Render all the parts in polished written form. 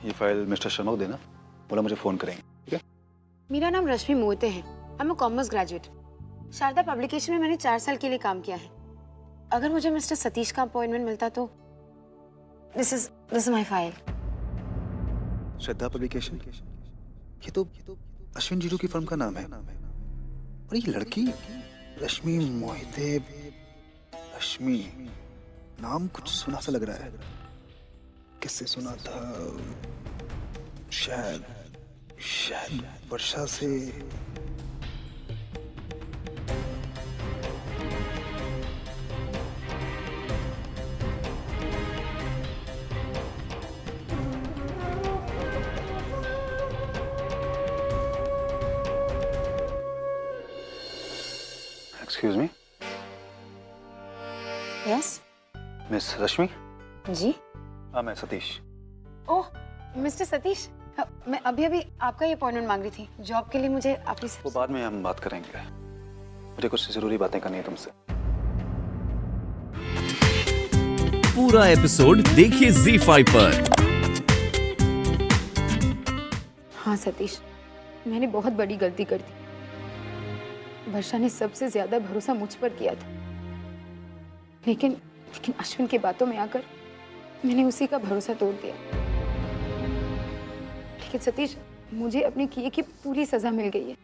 ये file mister Sharma को देना, बोला मुझे फोन करेंगे, ठीक है? मेरा नाम रश्मि मोहिते है। I am a commerce graduate. Sharada publication में मैंने 4 साल के लिए काम किया है। अगर मुझे मिस्टर सतीश का अपॉइंटमेंट मिलता तो this is my file. Shraddha publication, ये तो अश्विन जीरू की फर्म का नाम है। और ये लड़की रश्मि मोहिते, रश्मि नाम कुछ सुना सा लग रहा है। किससे सुना था? शायद वर्षा से। एक्सक्यूज मी, यस मिस रश्मि? जी। हाँ, मैं सतीश। ओह मिस्टर सतीश, मैं अभी आपका ही अपॉइंटमेंट मांग रही थी। जॉब के लिए मुझे आपकी वो बाद में हम बात करेंगे, मुझे कुछ जरूरी बातें करनी है तुमसे। पूरा एपिसोड देखिए ZEE5 पर। हाँ सतीश, मैंने बहुत बड़ी गलती कर दी। वर्षा ने सबसे ज्यादा भरोसा मुझ पर किया था, लेकिन अश्विन की बातों में आकर मैंने उसी का भरोसा तोड़ दिया। लेकिन सतीश, मुझे अपने किए की पूरी सजा मिल गई है।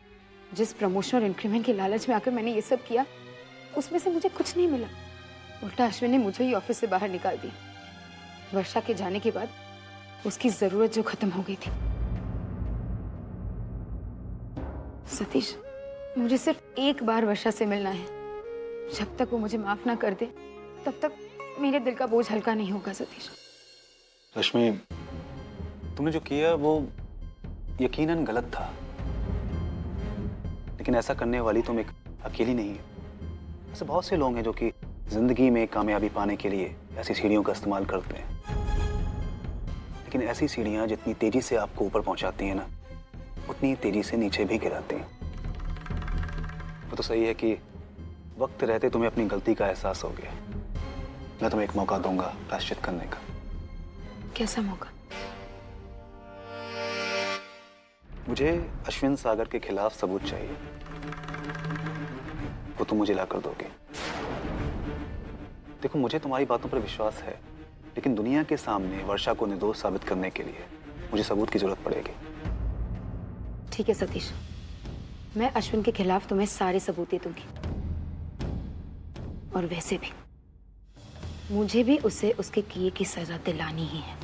जिस प्रमोशन और इंक्रीमेंट के लालच में आकर मैंने ये सब किया, उसमें से मुझे कुछ नहीं मिला। उल्टा अश्विन ने मुझे ही ऑफिस से बाहर निकाल दिया। वर्षा के जाने के बाद उसकी जरूरत जो खत्म हो गई थी। सतीश, मुझे सिर्फ एक बार वर्षा से मिलना है। जब तक वो मुझे माफ ना कर दे, तब तक मेरे दिल का बोझ हल्का नहीं होगा। सतीश, रश्मि, तुमने जो किया वो यकीनन गलत था, लेकिन ऐसा करने वाली तुम एक अकेली नहीं है। ऐसे बहुत से लोग हैं जो कि जिंदगी में कामयाबी पाने के लिए ऐसी सीढ़ियों का इस्तेमाल करते हैं, लेकिन ऐसी सीढ़ियां जितनी तेजी से आपको ऊपर पहुंचाती हैं ना, उतनी तेजी से नीचे भी गिराती हैं। वो तो सही है कि वक्त रहते तुम्हें अपनी गलती का एहसास हो गया। मैं तुम्हें एक मौका दूंगा प्रायश्चित करने का। कैसा मौका? मुझे अश्विन सागर के खिलाफ सबूत चाहिए, वो तुम मुझे लाकर दोगे। देखो, मुझे तुम्हारी बातों पर विश्वास है, लेकिन दुनिया के सामने वर्षा को निर्दोष साबित करने के लिए मुझे सबूत की जरूरत पड़ेगी। ठीक है सतीश, मैं अश्विन के खिलाफ तुम्हें सारे सबूत दे दूंगी। और वैसे भी मुझे भी उसे उसके किए की सजा दिलानी ही है।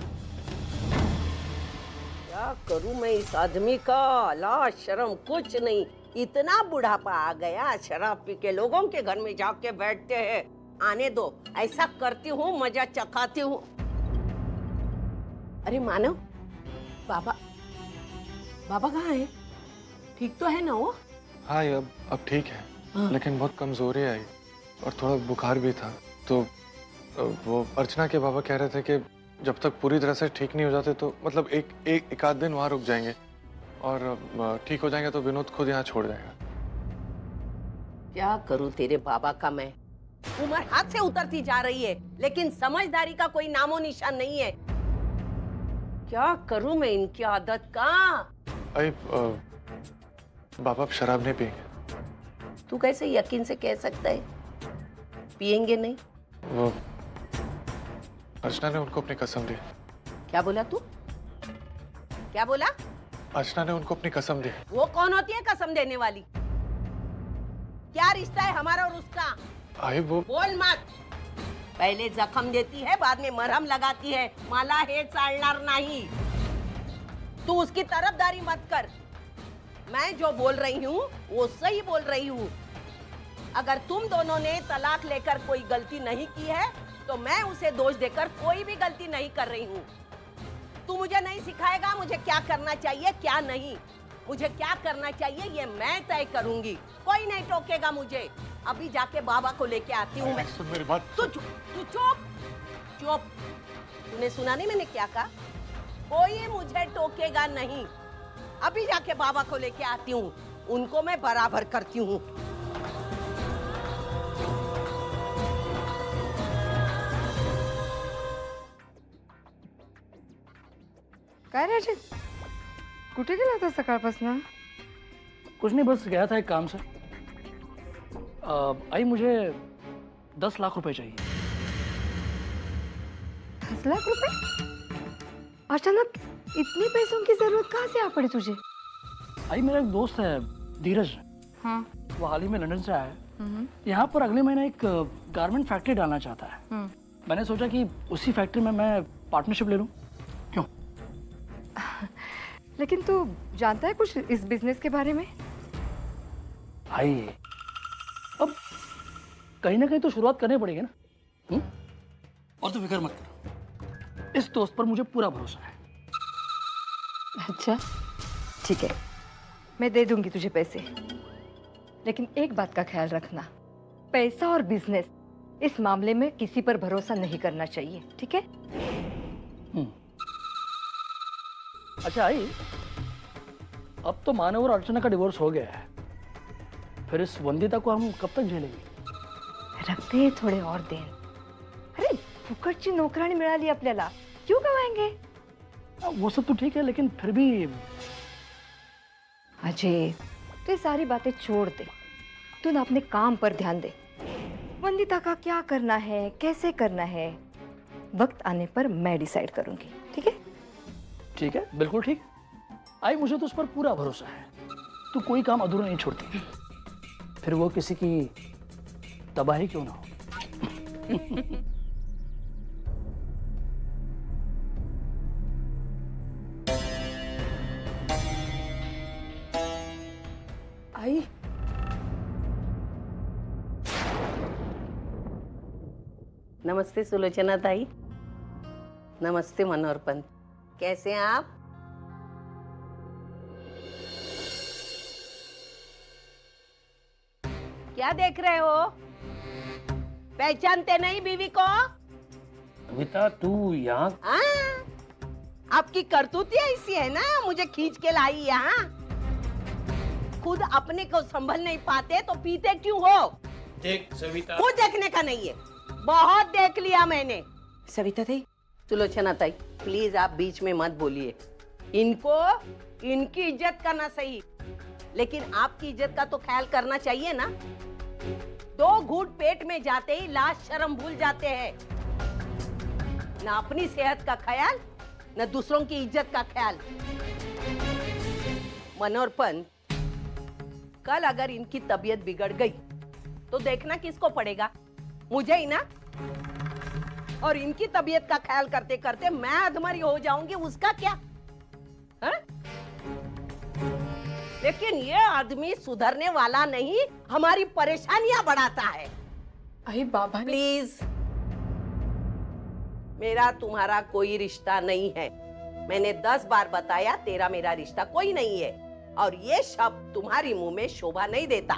क्या करूं मैं इस आदमी का? ला शर्म कुछ नहीं, इतना बुढ़ापा आ गया, शराब पी के लोगों के घर में जाके बैठते हैं। आने दो, ऐसा करती हूँ, मजा चखाती हूँ। अरे मानव, बाबा कहाँ है? ठीक तो है ना वो? हाँ, ये अब ठीक है। हाँ। लेकिन बहुत कमजोरी आई और थोड़ा बुखार भी था। तो वो अर्चना के बाबा कह रहे थे कि जब तक पूरी तरह से ठीक नहीं हो जाते तो मतलब एक आध दिन वहाँ रुक जाएंगे, और ठीक हो जाएंगे तो विनोद खुद यहाँ छोड़ जाएगा। क्या करूं तेरे बाबा का मैं? उम्र हाथ से उतरती जा रही है, लेकिन समझदारी का कोई नामो निशान नहीं है। क्या करूं मैं इनकी आदत का? अरे बाबा अब शराब नहीं पिएंगे। तू कैसे यकीन से कह सकता है पिएंगे नहीं? वो अर्चना ने उनको अपनी कसम दी। क्या बोला तू? क्या बोला? अर्चना ने उनको अपनी कसम दी। वो कौन होती है कसम देने वाली? क्या रिश्ता है हमारा और उसका? आई वो बोल मत। पहले जख्म देती है, बाद में मरहम लगाती है। मला हे चालणार नहीं। तू उसकी तरफदारी मत कर। मैं जो बोल रही हूँ वो सही बोल रही हूँ। अगर तुम दोनों ने तलाक लेकर कोई गलती नहीं की है, तो मैं उसे दोष देकर कोई भी गलती नहीं कर रही हूँ। तू मुझे नहीं सिखाएगा मुझे क्या करना चाहिए क्या नहीं। मुझे क्या करना चाहिए ये मैं तय करूंगी, कोई नहीं टोकेगा मुझे। अभी जाके बाबा को लेके आती हूँ मैं। सुन मेरी बात। तू चुप चुप। तूने सुना नहीं मैंने क्या कहा? कोई मुझे टोकेगा नहीं। अभी जाके बाबा को लेके आती हूँ, उनको मैं बराबर करती हूँ। काय राजन, कुठे गेला होता सकाळपासून? कुछ नहीं, बस गया था एक काम से। आई मुझे 10 लाख रुपए चाहिए। 10 लाख रुपए? अचानक इतने पैसों की जरूरत कहाँ से आ पड़ी तुझे? आई मेरा एक दोस्त है धीरज, हाँ। वो हाल ही में लंदन से आया है। यहाँ पर अगले महीने एक गारमेंट फैक्ट्री डालना चाहता है। मैंने सोचा कि उसी फैक्ट्री में मैं पार्टनरशिप ले लूँ। क्यों? लेकिन तू जानता है कुछ इस बिजनेस के बारे में? आई अब कहीं ना कहीं तो शुरुआत करनी पड़ेगी ना। और तो फिक्र मत कर, इस दोस्त पर मुझे पूरा भरोसा है। अच्छा ठीक है, मैं दे दूंगी तुझे पैसे, लेकिन एक बात का ख्याल रखना, पैसा और बिजनेस इस मामले में किसी पर भरोसा नहीं करना चाहिए, ठीक है? अच्छा आई, अब तो मानव और अर्चना का डिवोर्स हो गया है, फिर इस वंदिता को हम कब तक झेलेंगे? रखते हैं थोड़े और दिन। अरे फुकटची नोकरानी मिळाली आपल्याला, क्यों गवाएंगे? वो सब तो ठीक है, लेकिन फिर भी अजय, तो ये सारी बातें छोड़ दे, तू ना अपने काम पर ध्यान दे। वंदिता का क्या करना है, कैसे करना है, वक्त आने पर मैं डिसाइड करूंगी, ठीक है? ठीक है, बिल्कुल ठीक। आई मुझे तो उस पर पूरा भरोसा है, तू कोई काम अधूरा नहीं छोड़ती, फिर वो किसी की तबाही क्यों ना हो। आई, नमस्ते सुलोचना ताई। नमस्ते मनोहर पंत, कैसे हैं आप? क्या देख रहे हो? पहचानते नहीं बीवी को? अमिता तू यहाँ? हाँ? आपकी करतूत ऐसी है ना, मुझे खींच के लाई यहाँ। खुद अपने को संभल नहीं पाते तो पीते क्यों हो? देख सविता, कुछ देखने का नहीं है, बहुत देख लिया मैंने। सविता ताई, सुलोचना ताई प्लीज आप बीच में मत बोलिए। इनको इनकी इज्जत करना सही, लेकिन आपकी इज्जत का तो ख्याल करना चाहिए ना। 2 घूंट पेट में जाते ही लाज शर्म भूल जाते हैं, ना अपनी सेहत का ख्याल न दूसरों की इज्जत का ख्याल। मनोहर पंत, कल अगर इनकी तबीयत बिगड़ गई तो देखना किसको पड़ेगा? मुझे ही ना। और इनकी तबीयत का ख्याल करते करते मैं अधमरी हो जाऊंगी, उसका क्या? हा? लेकिन ये आदमी सुधरने वाला नहीं, हमारी परेशानियां बढ़ाता है। आई बाबा ने प्लीज, मेरा तुम्हारा कोई रिश्ता नहीं है। मैंने 10 बार बताया तेरा मेरा रिश्ता कोई नहीं है, और ये शब्द तुम्हारी मुंह में शोभा नहीं देता।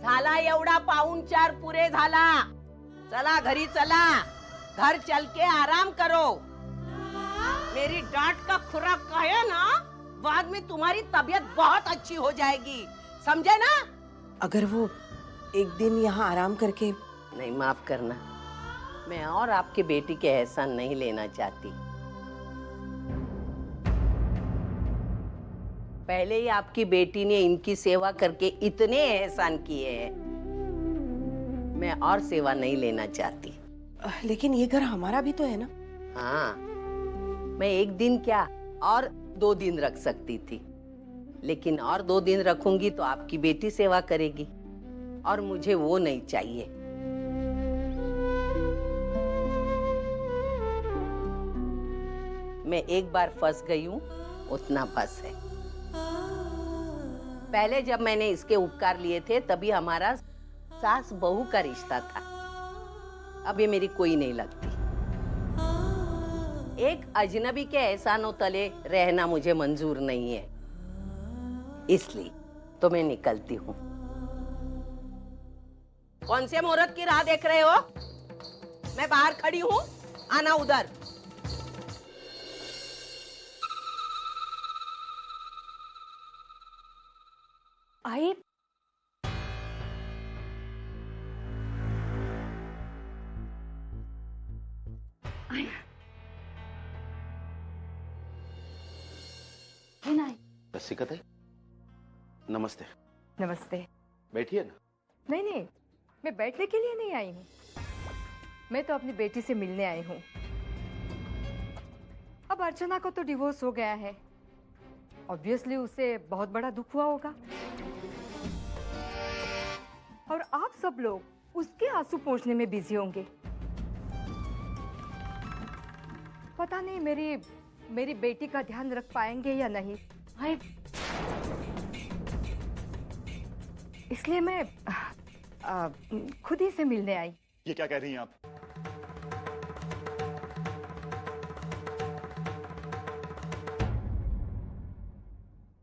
झाला एवढा पाहुणचार पुरे झाला, चला घरी चला, घर चल के आराम करो। मेरी डांट का खुराक का है ना, बाद में तुम्हारी तबीयत बहुत अच्छी हो जाएगी, समझे ना? अगर वो एक दिन यहाँ आराम करके, नहीं, माफ करना, मैं और आपके बेटी के एहसान नहीं लेना चाहती। पहले ही आपकी बेटी ने इनकी सेवा करके इतने एहसान किए हैं, मैं और सेवा नहीं लेना चाहती। लेकिन ये घर हमारा भी तो है ना। हाँ, मैं एक दिन क्या और 2 दिन रख सकती थी, लेकिन और 2 दिन रखूंगी तो आपकी बेटी सेवा करेगी, और मुझे वो नहीं चाहिए। मैं एक बार फंस गई हूँ, उतना बस है। पहले जब मैंने इसके उपकार लिए थे तभी हमारा सास बहू का रिश्ता था, अब ये मेरी कोई नहीं लगती। एक अजनबी के एहसानों तले रहना मुझे मंजूर नहीं है, इसलिए तो मैं निकलती हूँ। कौन से मुहूर्त की राह देख रहे हो? मैं बाहर खड़ी हूँ, आना उधर। आई, रसिका ताई, नमस्ते। नमस्ते। बैठिए ना। नहीं नहीं, मैं बैठने के लिए नहीं आई हूँ, मैं तो अपनी बेटी से मिलने आई हूँ। अब अर्चना को तो डिवोर्स हो गया है, ऑब्वियसली उसे बहुत बड़ा दुख हुआ होगा, और आप सब लोग उसके आंसू पोंछने में बिजी होंगे। पता नहीं मेरी बेटी का ध्यान रख पाएंगे या नहीं। इसलिए मैं खुद ही से मिलने आई। ये क्या कह रही हैं आप?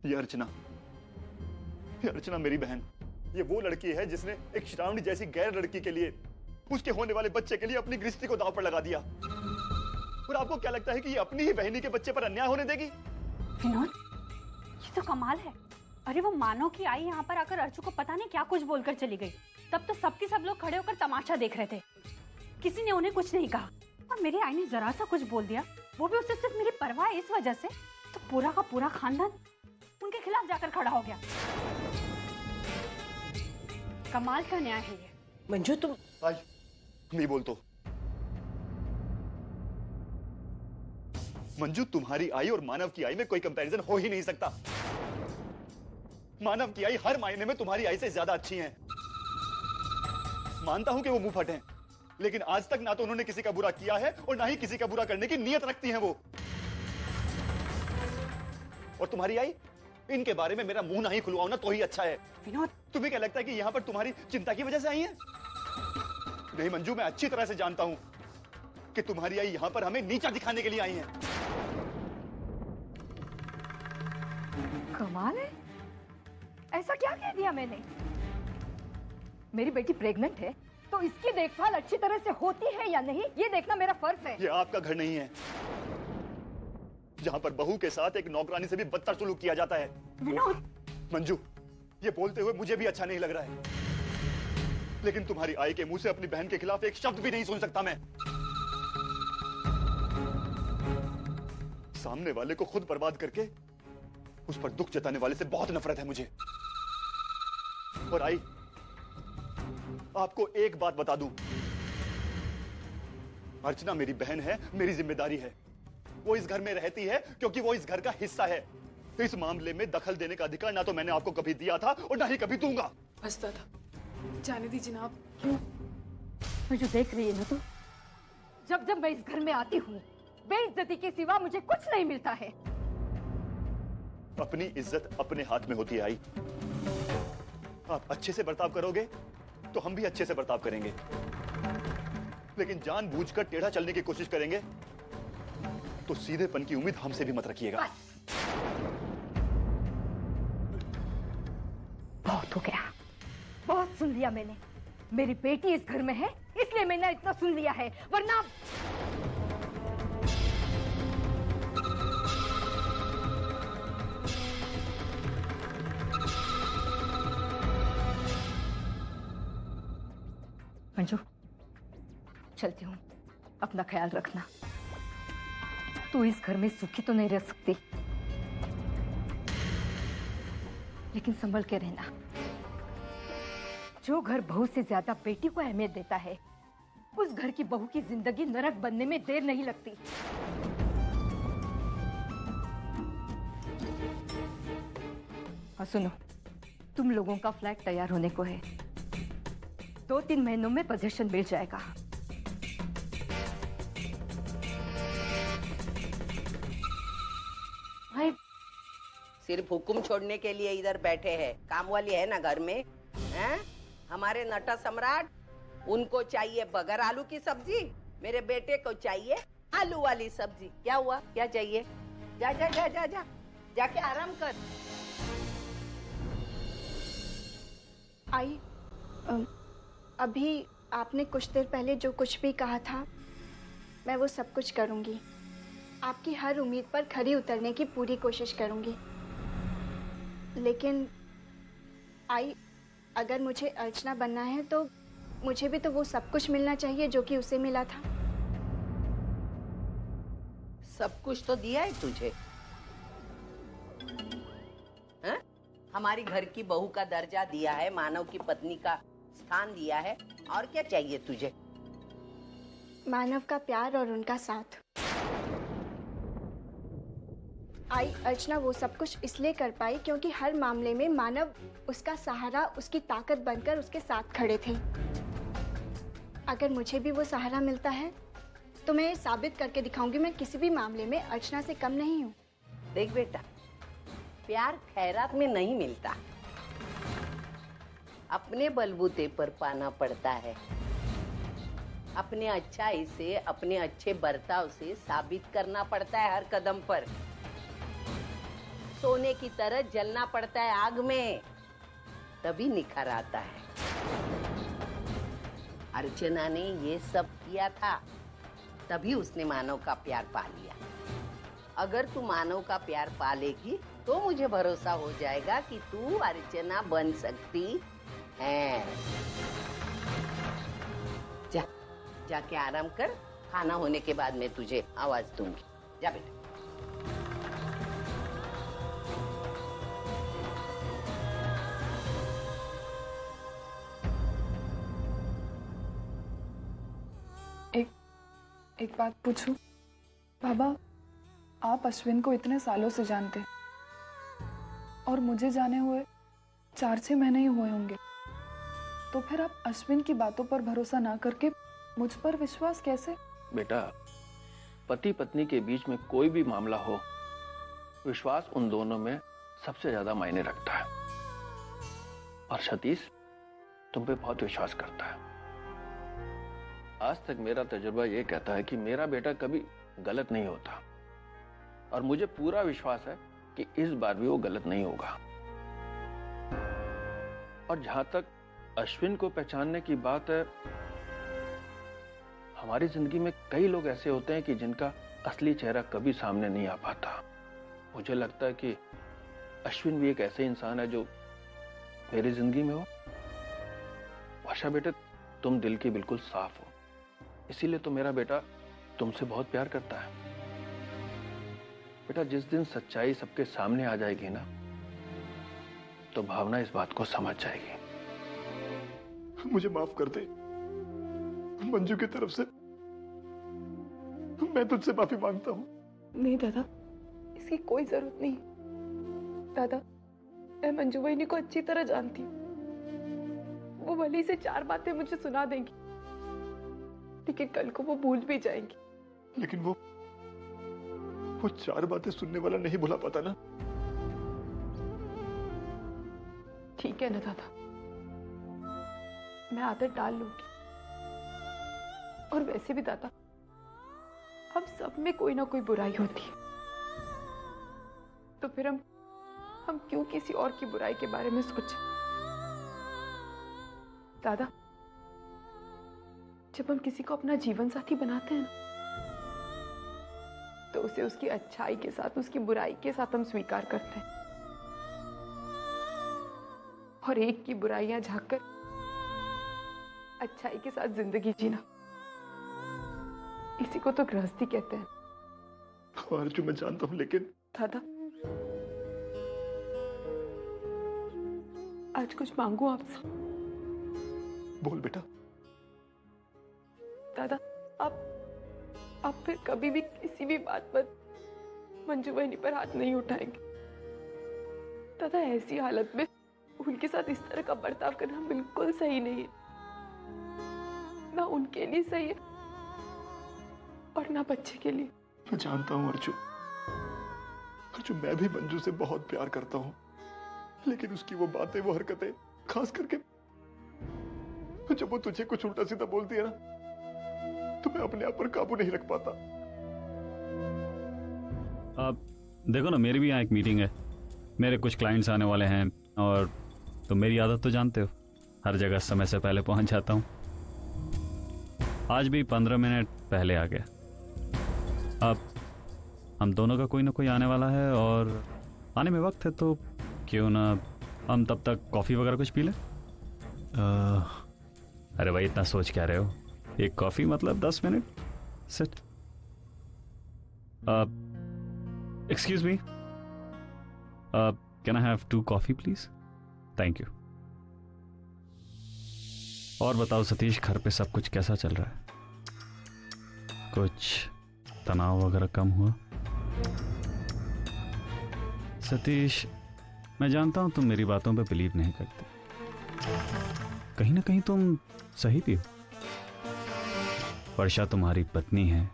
ये अर्चना मेरी बहन, ये वो लड़की है जिसने एक श्रावणी जैसी गैर लड़की के लिए, उसके होने वाले बच्चे के लिए अपनी गृहस्थी को दांव पर लगा दिया। और आपको क्या लगता है कि ये अपनी ही बहनी के बच्चे पर अन्याय होने देगी? विनोद, ये तो कमाल है। अरे वो मानो की आई यहाँ पर आकर अर्चू को पता नहीं क्या कुछ बोलकर चली गई। तब तो सब लोग खड़े होकर तमाशा देख रहे थे, किसी ने उन्हें कुछ नहीं कहा, और मेरी आई ने जरा सा कुछ बोल दिया, वो भी उससे सिर्फ मेरी परवाह है इस वजह से, तो पूरा का पूरा खानदान उनके खिलाफ जाकर खड़ा हो गया। कमाल का न्याय है ये। मंजू तुम आई नहीं बोल तो। मंजू, तुम्हारी आई और मानव की आई में कोई कंपैरिजन हो ही नहीं सकता। मानव की आई हर मायने में तुम्हारी आई से ज्यादा अच्छी है। मानता हूं कि वो मुंह फट हैं, लेकिन आज तक ना तो उन्होंने किसी का बुरा किया है और ना ही किसी का बुरा करने की नीयत रखती हैं वो। और तुम्हारी आई, इनके बारे में मेरा मुंह ना ही खुलवाओ ना तो ही अच्छा है। विनोद, तुम्हें क्या लगता है कि यहां पर तुम्हारी चिंता की वजह से आई है? नहीं मंजू, मैं अच्छी तरह से जानता हूं कि तुम्हारी आई यहां पर हमें नीचा दिखाने के लिए आई है। कमाल है, ऐसा क्या कह दिया मैंने? मेरी बेटी प्रेग्नेंट है तो इसकी देखभाल अच्छी तरह से होती है या नहीं, ये देखना मेरा फर्ज है। ये आपका घर नहीं है जहां पर बहू के साथ एक नौकरानी से भी बदतर सलूक किया जाता है। विनोद, मंजू, ये बोलते हुए मुझे भी अच्छा नहीं लग रहा है, लेकिन तुम्हारी आई के मुंह से अपनी बहन के खिलाफ एक शब्द भी नहीं सुन सकता मैं। सामने वाले को खुद बर्बाद करके उस पर दुख जताने वाले से बहुत नफरत है मुझे। और आई, आपको एक बात बता दूं, अर्चना मेरी बहन है, मेरी जिम्मेदारी है। वो इस घर में रहती है क्योंकि वो इस घर का हिस्सा है। इस मामले में दखल देने का अधिकार ना तो मैंने आपको कभी दिया था और ना ही कभी दूंगा। बस दादा, जाने दी जनाब। क्यों? मैं जो देख रही है ना, तो जब जब मैं इस घर में आती हूँ बेइज्जती के सिवा मुझे कुछ नहीं मिलता है। अपनी इज्जत अपने हाथ में होती है आई। आप अच्छे से बर्ताव करोगे तो हम भी अच्छे से बर्ताव करेंगे, लेकिन जानबूझकर टेढ़ा चलने की कोशिश करेंगे तो सीधेपन की उम्मीद हमसे भी मत रखिएगा। बहुत हो गया, बहुत सुन लिया मैंने। मेरी बेटी इस घर में है इसलिए मैंने इतना सुन लिया है, वरना मंजू, चलती हूँ, अपना ख्याल रखना। तू इस घर में सुखी तो नहीं रह सकती, लेकिन संभल के रहना। जो घर बहू से ज्यादा बेटी को अहमियत देता है, उस घर की बहू की जिंदगी नरक बनने में देर नहीं लगती। और सुनो, तुम लोगों का फ्लैट तैयार होने को है, 2-3 महीनों में पोजीशन मिल जाएगा। सिर्फ हुक्म छोड़ने के लिए इधर बैठे हैं, काम वाली है ना घर में, हैं? हमारे नटा सम्राट, उनको चाहिए बगैर आलू की सब्जी, मेरे बेटे को चाहिए आलू वाली सब्जी। क्या हुआ, क्या चाहिए? जा जा जा जा जा, जाके आराम कर। आई, अभी आपने कुछ देर पहले जो कुछ भी कहा था, मैं वो सब कुछ करूंगी। आपकी हर उम्मीद पर खरी उतरने की पूरी कोशिश करूंगी। लेकिन आई, अगर मुझे अर्चना बनना है तो मुझे भी तो वो सब कुछ मिलना चाहिए जो कि उसे मिला था। सब कुछ तो दिया है तुझे, हमारी घर की बहू का दर्जा दिया है, मानव की पत्नी का स्थान दिया है, और क्या चाहिए तुझे? मानव का प्यार और उनका साथ। आई अर्चना वो सब कुछ इसलिए कर पाई क्योंकि हर मामले में मानव उसका सहारा, उसकी ताकत बनकर उसके साथ खड़े थे। अगर मुझे भी वो सहारा मिलता है तो मैं ये साबित करके दिखाऊंगी मैं किसी भी मामले में अर्चना से कम नहीं हूँ। देख बेटा, प्यार खैरात में नहीं मिलता, अपने बलबूते पर पाना पड़ता है। अपने अच्छाई से, अपने अच्छे बर्ताव से साबित करना पड़ता है हर कदम पर। सोने की तरह जलना पड़ता है आग में, तभी निखर आता है। अर्चना ने ये सब किया था, तभी उसने मानव का प्यार पा लिया। अगर तू मानव का प्यार पा लेगी तो मुझे भरोसा हो जाएगा कि तू अर्चना बन सकती है। जा, जाके आराम कर, खाना होने के बाद मैं तुझे आवाज दूंगी। जा बेटा। एक बात पूछूं? बाबा, आप अश्विन को इतने सालों से जानते और मुझे जाने हुए 4-6 महीने ही हुए होंगे, तो फिर आप अश्विन की बातों पर भरोसा ना करके मुझ पर विश्वास कैसे? बेटा, पति पत्नी के बीच में कोई भी मामला हो, विश्वास उन दोनों में सबसे ज्यादा मायने रखता है। और सतीश तुम पे बहुत विश्वास करता है। आज तक मेरा तजुर्बा ये कहता है कि मेरा बेटा कभी गलत नहीं होता, और मुझे पूरा विश्वास है कि इस बार भी वो गलत नहीं होगा। और जहां तक अश्विन को पहचानने की बात है, हमारी जिंदगी में कई लोग ऐसे होते हैं कि जिनका असली चेहरा कभी सामने नहीं आ पाता। मुझे लगता है कि अश्विन भी एक ऐसे इंसान है जो मेरी जिंदगी में हो। वर्षा बेटे, तुम दिल की बिल्कुल साफ हो, इसीलिए तो मेरा बेटा तुमसे बहुत प्यार करता है। बेटा, जिस दिन सच्चाई सबके सामने आ जाएगी ना, तो भावना इस बात को समझ जाएगी। मुझे माफ कर दे मंजू की तरफ से, मैं तुझसे माफी मांगता हूँ। नहीं दादा, इसकी कोई जरूरत नहीं। दादा, मैं मंजू बहनी को अच्छी तरह जानती हूँ। वो भले से 4 बातें मुझे सुना देंगी, लेकिन कल को वो भूल भी जाएंगी। लेकिन वो 4 बातें सुनने वाला नहीं भुला पाता ना। ठीक है ना दादा, मैं आदत डाल लूंगी। और वैसे भी दादा, हम सब में कोई ना कोई बुराई होती है, तो फिर हम क्यों किसी और की बुराई के बारे में सोचें? दादा, जब हम किसी को अपना जीवन साथी बनाते हैं ना, तो उसे उसकी अच्छाई के साथ, उसकी बुराई के साथ हम स्वीकार करते हैं, और एक की बुराइयां झांककर अच्छाई के साथ जिंदगी जीना, इसी को तो गृहस्थी कहते हैं। और जो मैं जानता हूं, लेकिन दादा, आज कुछ मांगू आपसे? बोल बेटा। दादा, आप फिर कभी भी किसी भी बात पर मंजू बहनी पर हाथ नहीं उठाएंगे। दादा, ऐसी हालत में उनके साथ इस तरह का बर्ताव करना बिल्कुल सही नहीं है, ना उनके लिए सही है और ना बच्चे के लिए। मैं जानता हूँ अर्जु, मैं भी मंजू से बहुत प्यार करता हूँ, लेकिन उसकी वो बातें, वो हरकतें, खास करके जब वो तुझे कुछ उल्टा सीधा बोलती है ना, तो मैं अपने आप पर काबू नहीं रख पाता। अब देखो ना, मेरी भी यहाँ एक मीटिंग है, मेरे कुछ क्लाइंट्स आने वाले हैं, और तो मेरी आदत तो जानते हो, हर जगह समय से पहले पहुंच जाता हूँ। आज भी 15 मिनट पहले आ गया। अब हम दोनों का कोई ना कोई आने वाला है, और आने में वक्त है, तो क्यों ना हम तब तक कॉफ़ी वगैरह कुछ पी लें। अरे भाई, इतना सोच क्या रहे हो? एक कॉफ़ी मतलब 10 minute. Sit. Excuse me, can I have 2 coffee please? Thank you. और बताओ सतीश, घर पे सब कुछ कैसा चल रहा है? कुछ तनाव वगैरह कम हुआ? सतीश, मैं जानता हूं तुम मेरी बातों पे बिलीव नहीं करते, कहीं ना कहीं तुम सही भी हो। वर्षा तुम्हारी पत्नी है,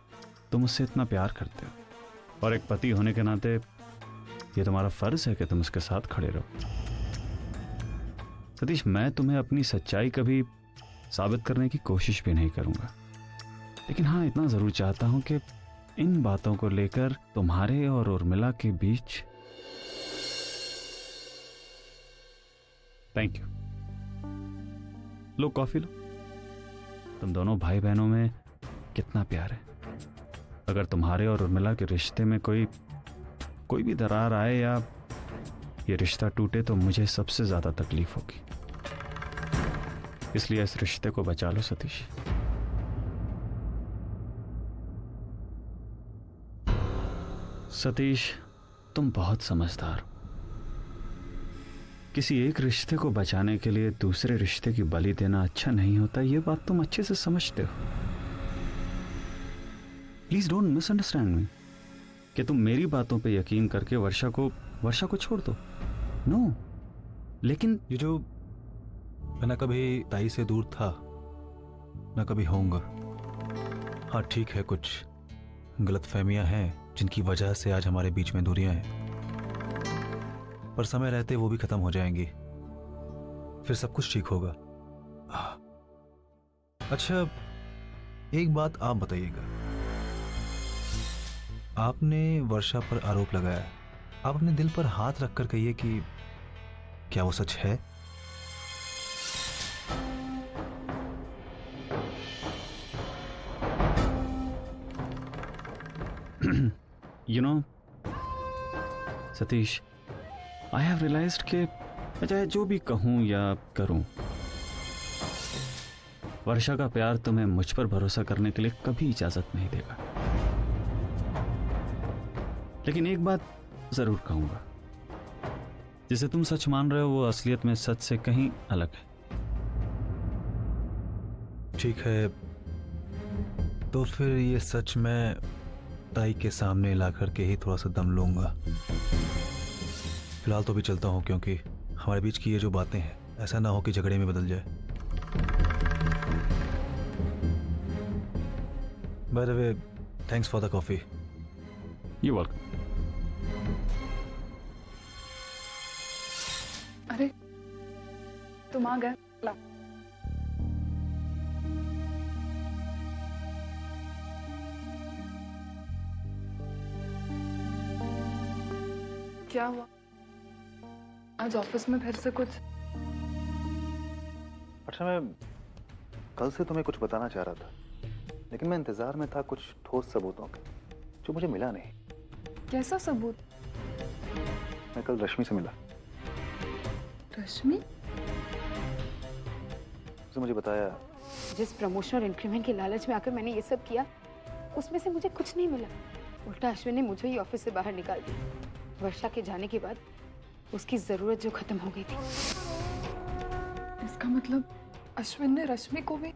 तुम उससे इतना प्यार करते हो, और एक पति होने के नाते ये तुम्हारा फर्ज है कि तुम उसके साथ खड़े रहो। सतीश, मैं तुम्हें अपनी सच्चाई कभी साबित करने की कोशिश भी नहीं करूंगा, लेकिन हाँ, इतना जरूर चाहता हूं कि इन बातों को लेकर तुम्हारे और उर्मिला के बीच। Thank you. लो कॉफी लो। तुम दोनों भाई बहनों में कितना प्यार है। अगर तुम्हारे और उर्मिला के रिश्ते में कोई भी दरार आए या ये रिश्ता टूटे तो मुझे सबसे ज्यादा तकलीफ होगी, इसलिए इस रिश्ते को बचा लो सतीश। सतीश, तुम बहुत समझदार हो। किसी एक रिश्ते को बचाने के लिए दूसरे रिश्ते की बलि देना अच्छा नहीं होता, ये बात तुम अच्छे से समझते हो। प्लीज डोंट मिसअंडरस्टैंड मी कि तुम मेरी बातों पे यकीन करके वर्षा को छोड़ दो। नो, लेकिन ये जो मैं ना कभी ताई से दूर था ना कभी होऊंगा। हाँ ठीक है, कुछ गलतफहमियां हैं जिनकी वजह से आज हमारे बीच में दूरियां हैं, पर समय रहते वो भी खत्म हो जाएंगी, फिर सब कुछ ठीक होगा। अच्छा, एक बात आप बताइएगा, आपने वर्षा पर आरोप लगाया, आप अपने दिल पर हाथ रखकर कहिए कि क्या वो सच है? You know Satish, I have realised कि मैं चाहे जो भी कहूं या करूं, वर्षा का प्यार तुम्हें मुझ पर भरोसा करने के लिए कभी इजाजत नहीं देगा। लेकिन एक बात जरूर कहूंगा, जिसे तुम सच मान रहे हो वो असलियत में सच से कहीं अलग है। ठीक है, तो फिर ये सच मैं ताई के सामने ला करके ही थोड़ा सा दम लूंगा। फिलहाल तो भी चलता हूं, क्योंकि हमारे बीच की ये जो बातें हैं ऐसा ना हो कि झगड़े में बदल जाए। By the way, thanks for the coffee. You welcome. अरे तुम आ गए, ला। क्या हुआ? आज ऑफिस में फिर से कुछ? अच्छा, मैं कल से तुम्हें कुछ बताना चाह रहा था, लेकिन मैं इंतजार में था कुछ ठोस सबूतों का, जो मुझे मिला नहीं। कैसा सबूत? मैं कल रश्मि से मिला। रश्मि? उसने मुझे बताया, जिस प्रमोशन और इंक्रीमेंट के लालच में आकर मैंने ये सब किया, उसमें से मुझे कुछ नहीं मिला। उल्टा अश्विन ने मुझे ही ऑफिस से बाहर निकाल दिया। वर्षा के जाने के बाद उसकी जरूरत जो खत्म हो गई थी। इसका मतलब अश्विन ने रश्मि को भी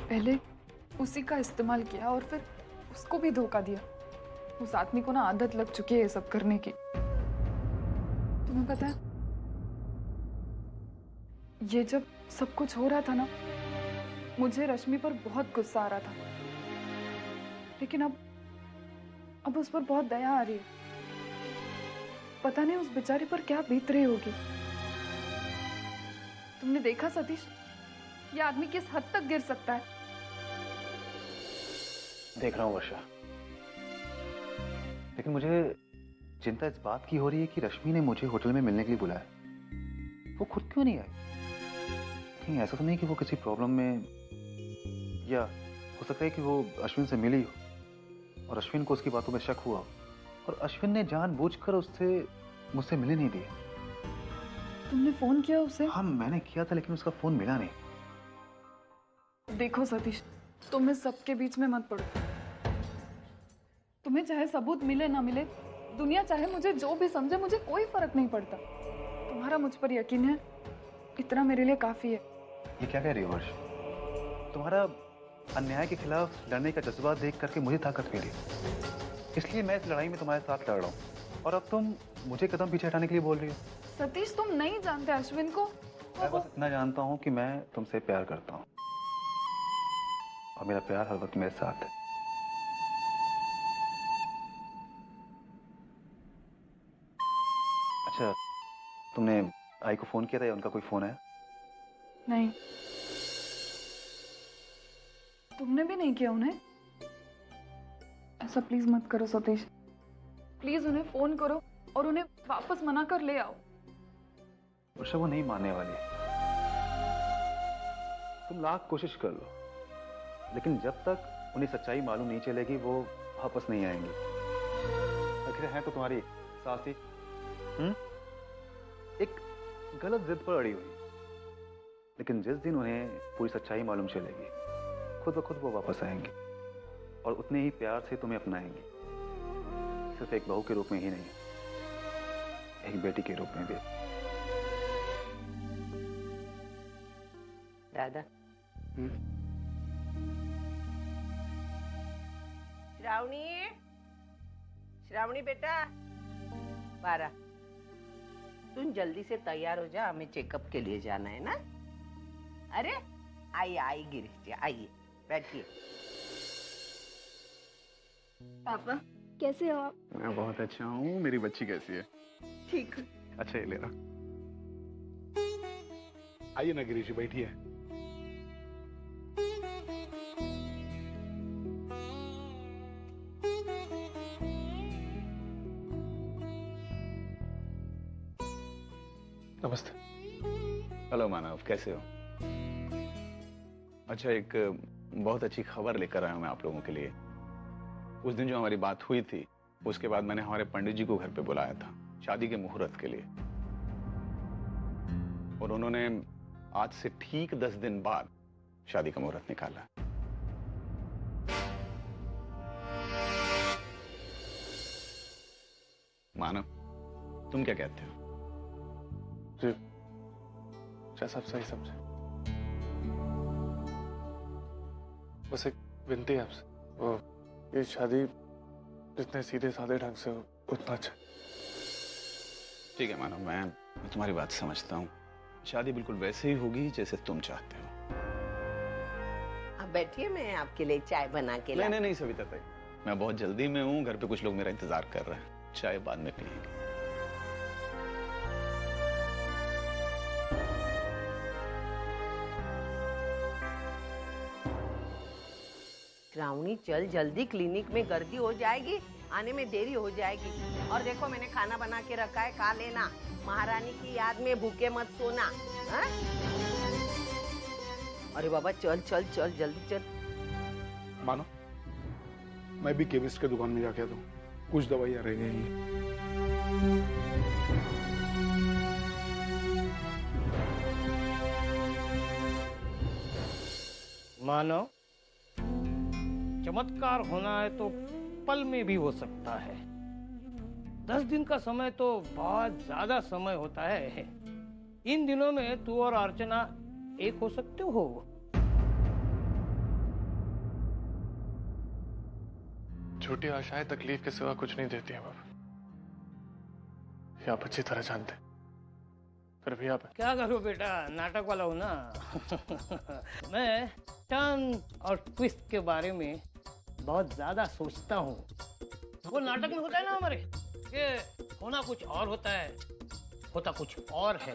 पहले उसी का इस्तेमाल किया और फिर उसको भी धोखा दिया। उस आदमी को ना आदत लग चुकी है ये सब करने की। तुम्हें पता है, ये जब सब कुछ हो रहा था ना, मुझे रश्मि पर बहुत गुस्सा आ रहा था, लेकिन अब उस पर बहुत दया आ रही है। पता नहीं उस बेचारी पर क्या बीत रही होगी। तुमने देखा सतीश, ये आदमी किस हद तक गिर सकता है? देख रहा हूं वर्षा, लेकिन मुझे चिंता इस बात की हो रही है कि रश्मि ने मुझे होटल में मिलने के लिए बुलाया, वो खुद क्यों नहीं आई? कहीं ऐसा तो नहीं कि वो किसी प्रॉब्लम में, या हो सकता है कि वो अश्विन से मिली हो और अश्विन को उसकी बातों में शक हुआ और अश्विन ने जानबूझकर मुझसे मिलने नहीं दिए। तुमने फोन किया उसे? हाँ, मैंने किया था, लेकिन उसका फोन मिला नहीं। देखो सतीश, तुम इस सबके बीच में मत पड़ो। तुम्हें चाहे सबूत मिले ना मिले, दुनिया चाहे मुझे जो भी समझे, मुझे कोई फर्क नहीं पड़ता। तुम्हारा मुझ पर यकीन है, इतना मेरे लिए काफी है। ये क्या कह रही हो वर्ष? तुम्हारा अन्याय के खिलाफ लड़ने का जज्बा देख करके मुझे ताकत मिली, इसलिए मैं इस लड़ाई में तुम्हारे साथ लड़ रहा हूँ और अब तुम मुझे कदम पीछे हटाने के लिए बोल रही हो। सतीश, तुम नहीं जानते अश्विन को। मैं बस इतना जानता हूँ कि मैं तुमसे प्यार करता हूँ और मेरा प्यार हर वक्त मेरे साथ है। अच्छा, तुमने आई को फोन किया था या उनका कोई फोन आया? नहीं। तुमने भी नहीं किया उन्हें? ऐसा प्लीज मत करो सतीश, प्लीज उन्हें फोन करो और उन्हें वापस मना कर ले आओ। वर्षा, वो नहीं मानने वाली। तुम लाख कोशिश कर लो, लेकिन जब तक उन्हें सच्चाई मालूम नहीं चलेगी वो वापस नहीं आएंगी। आखिर है तो तुम्हारी सास ही एक गलत जिद पर अड़ी हुई, लेकिन जिस दिन उन्हें पूरी सच्चाई मालूम चलेगी खुद ब खुद वो वापस आएंगी और उतने ही प्यार से तुम्हें अपनाएंगी, सिर्फ एक बहू के रूप में ही नहीं, एक बेटी के रूप में भी। दादा, श्रावणी, श्रावणी बेटा, बारा, तुम जल्दी से तैयार हो जा, हमें चेकअप के लिए जाना है ना। अरे आइए आइए गिरीश जी, आइए बैठिए। पापा कैसे हो आप? मैं बहुत अच्छा हूँ। मेरी बच्ची कैसी है? ठीक। अच्छा, ये ले रहा। आइए ना गिरीश जी, बैठिए। नमस्ते। हेलो मानव, कैसे हो? अच्छा, एक बहुत अच्छी खबर लेकर आया हूं मैं आप लोगों के लिए। उस दिन जो हमारी बात हुई थी, उसके बाद मैंने हमारे पंडित जी को घर पे बुलाया था शादी के मुहूर्त के लिए, और उन्होंने आज से ठीक 10 दिन बाद शादी का मुहूर्त निकाला। मानव, तुम क्या कहते हो? जी, सब सही समझे। बस एक विनती है आपसे, वो ये शादी जितने सीधे साधे ढंग से हो उतना अच्छा। ठीक है मानव, मैं तुम्हारी बात समझता हूँ। शादी बिल्कुल वैसे ही होगी जैसे तुम चाहते हो। आप बैठिए, मैं आपके लिए चाय बना के नहीं नहीं नहीं सविता ताई, मैं बहुत जल्दी में हूँ, घर पे कुछ लोग मेरा इंतजार कर रहे हैं, चाय बाद में पियेंगे। श्रावणी, चल जल्दी, क्लिनिक में गर्दी हो जाएगी, आने में देरी हो जाएगी। और देखो मैंने खाना बना के रखा है, खा लेना। महारानी की याद में भूखे मत सोना। हा? अरे बाबा, चल चल चल, जल्दी चल। मानो, मैं भी केमिस्ट के दुकान में जाके आता हूँ, कुछ दवाइयाँ रह गई हैं। मानो, चमत्कार होना है तो पल में भी हो सकता है। 10 दिन का समय तो बहुत ज्यादा समय होता है। इन दिनों में तू और अर्चना एक हो सकते हो। छोटी आशाएं तकलीफ के सिवा कुछ नहीं देती हैं बाबा, ये आप अच्छी तरह जानते हैं। फिर भी आप क्या करो बेटा, नाटक वाला हूं ना। मैं टर्न और ट्विस्ट के बारे में बहुत ज्यादा सोचता हूँ। वो नाटक में होता है ना हमारे, कि होना कुछ और होता है, होता कुछ और है।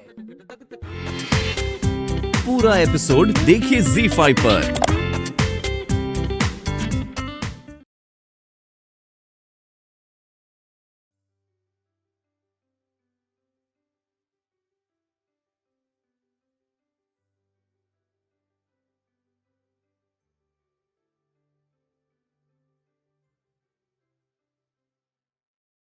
पूरा एपिसोड देखिए ZEE5 पर।